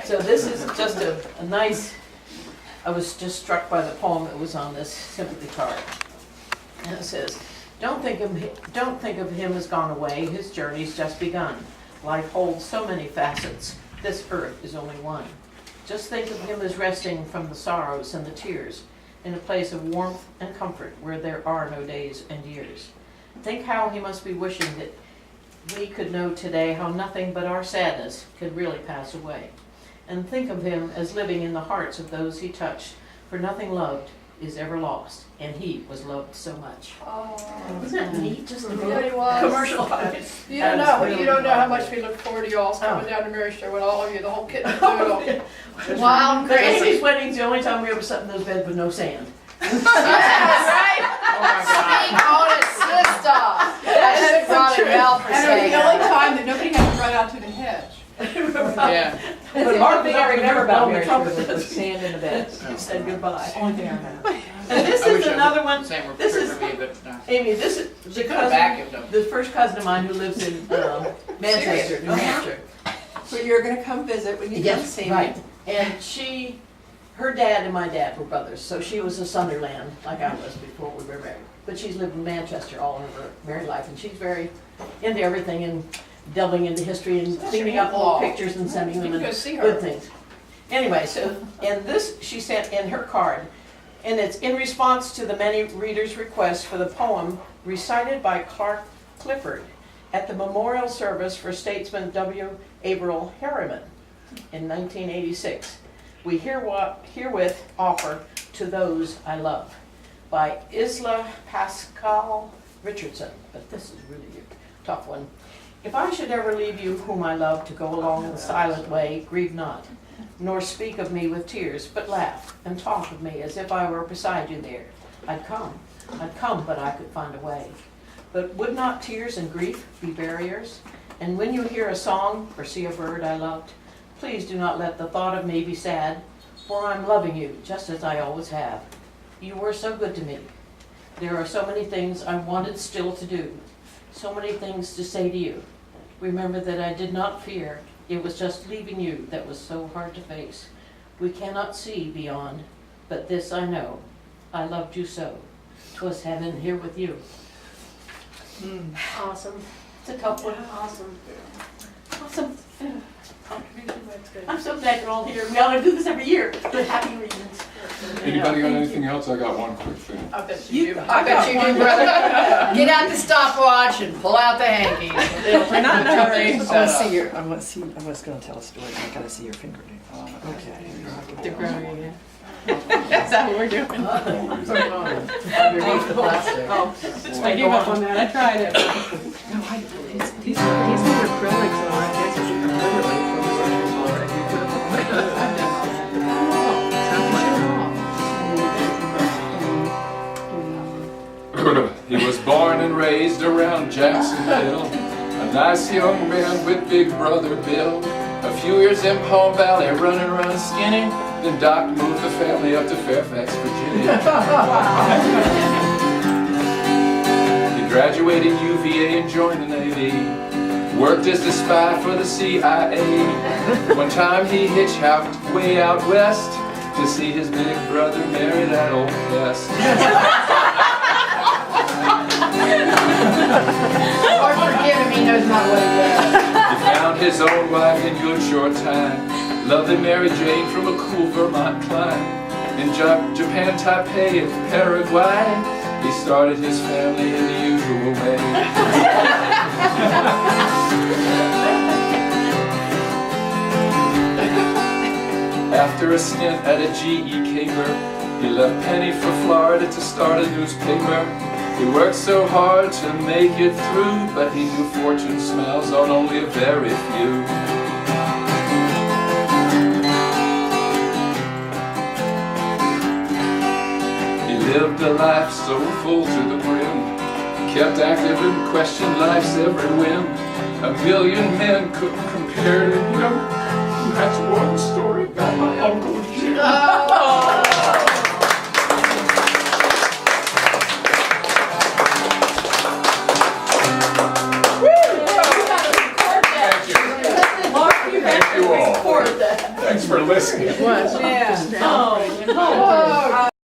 So this is just a nice, I was just struck by the poem that was on this sympathy card. And it says, don't think of him as gone away, his journey's just begun. Life holds so many facets, this earth is only one. Just think of him as resting from the sorrows and the tears, in a place of warmth and comfort where there are no days and years. Think how he must be wishing that we could know today how nothing but our sadness could really pass away. And think of him as living in the hearts of those he touched, for nothing loved is ever lost, and he was loved so much. Oh, Isn't that neat? Just a yeah, he was. commercial. You don't know. You don't know how much we look forward to you all coming down to Mary Show with all of you, the whole kit and caboodle. Wild, crazy. Amy's wedding's the only time we ever sat in those beds with no sand. Yes, right? Speak on it, sister. That's probably well for And it was saying the only that. time that nobody had to run out to the hedge. Yeah. But One thing I remember about Mary Trump Trump was the sand in the bed. He said goodbye. Only thing I remember. And this is another one. Same were This true is- for me, but no. Amy, this is She the could have vacuumed cousin, them. the first cousin of mine who lives in Manchester, New Hampshire. So you're gonna come visit when you come Yes, see me. right. And her dad and my dad were brothers, so she was a Sunderland, like I was before we were married. But she's lived in Manchester all her married life, and she's very into everything and delving into history and cleaning up old pictures and sending them You can and go see her. good things. Anyway, so, and this she sent in her card, and it's in response to the many readers' requests for the poem recited by Clark Clifford at the memorial service for statesman W. Averell Harriman in 1986. We herewith offer To Those I Love by Isla Pascal Richardson, but this is really a tough one. If I should ever leave you whom I love to go along the silent way, grieve not, nor speak of me with tears, but laugh and talk of me as if I were beside you there. I'd come, but I could find a way. But would not tears and grief be barriers? And when you hear a song or see a bird I loved, please do not let the thought of me be sad, for I'm loving you just as I always have. You were so good to me. There are so many things I wanted still to do, so many things to say to you. Remember that I did not fear. It was just leaving you that was so hard to face. We cannot see beyond, but this I know. I loved you so. 'Twas heaven here with you. Awesome. It's a tough one. Awesome. Awesome. I'm so glad you're all here. We ought to do this every year for happy reasons. Anybody got anything else? I got one quick thing. I bet you do. I bet you do, brother. Get out the stopwatch and pull out the hanky. We're not in a hurry. I wanna see your. I want to see. I was going to tell a story. I got to see your fingernail. Okay. The growing again. Is that what we're doing? Underneath the plastic. I gave up on that. I tried it. No, these are acrylics and all that. Guys, you can literally from the He was born and raised around Jacksonville, a nice young man with Big Brother Bill. A few years in Palm Valley, running around skinny. Then Doc moved the family up to Fairfax, Virginia. He graduated UVA and joined the Navy. Worked as a spy for the CIA. One time he hitchhiked way out west to see his big brother marry that old pest. Lord forgive him, he knows not what he does. He found his own wife in good short time. Lovely Mary Jane from a cool Vermont clime. In Japan, Taipei, and Paraguay, he started his family in the usual way. After a stint at a GE caper, he left Penny for Florida to start a newspaper. He worked so hard to make it through, but he knew fortune smiles on only a very few. He lived a life so full to the brim, kept active and questioned life's every whim. A million men couldn't compare to him. That's one story about my Uncle Jim. Mark, you have Thank you to all. record that. Thanks for listening. It was. Yeah. Just now. Oh,